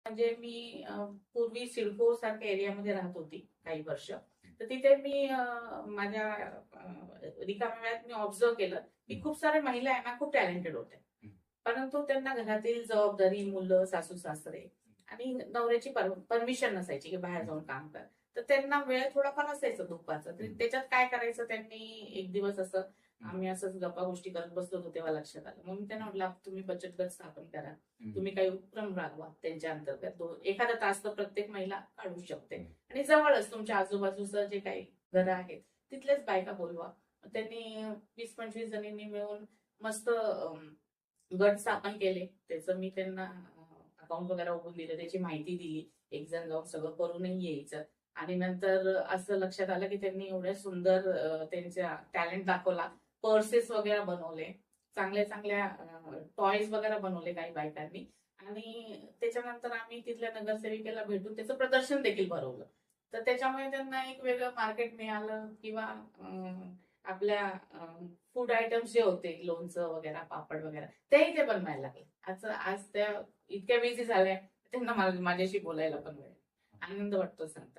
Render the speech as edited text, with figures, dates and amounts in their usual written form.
म्हणजे मी पूर्वी सिडको सारख्या एरियामध्ये राहत होती काही वर्ष. तर तिथे मी माझ्या रिकाम्या वेळात मी ऑब्झर्व केलं की खूप साऱ्या महिला आहे ना खूप टॅलेंटेड होत्या. परंतु त्यांना घरातील जबाबदारी, मुलं, सासू सासरे आणि नवऱ्याची परमिशन नसायची की बाहेर जाऊन काम कर. तर त्यांना वेळ थोडाफार असायचा दुपारचा. तर त्याच्यात काय करायचं त्यांनी एक दिवस असं आम्ही असंच गप्पा गोष्टी करत बसलो होतो तेव्हा लक्षात आलं. मग मी त्यांना म्हटलं तुम्ही बचत गट स्थापन करा. तुम्ही काही उपक्रम राबवा त्यांच्या अंतर्गत एखादा तास तर प्रत्येक महिला काढू शकते. आणि जवळच तुमच्या आजूबाजूचं जे काही घरं आहेत तिथलेच बायका बोलवा. त्यांनी 20-25 जणींनी मिळून मस्त गट स्थापन केले. त्याचं मी त्यांना अकाउंट वगैरे उघडून दिलं, त्याची माहिती दिली. एक जण जाऊन सगळं करूनही यायचं. आणि नंतर असं लक्षात आलं की त्यांनी एवढ्या सुंदर त्यांच्या टॅलेंट दाखवला. पर्सेस वगैरे बनवले, चांगल्या चांगल्या टॉयज वगैरे बनवले काही बायकांनी. आणि त्याच्यानंतर आम्ही तिथल्या नगरसेविकेला भेटून त्याचं प्रदर्शन देखील भरवलं. तर त्याच्यामुळे त्यांना एक वेगळं मार्केट मिळालं किंवा आपल्या फूड आयटम्स जे होते, लोणचं वगैरे, पापड वगैरे, तेही ते बनवायला लागले. आज त्या इतक्या बिझी झाल्या त्यांना माझ्याशी बोलायला पण वेळ. आनंद वाटतो सांगतात.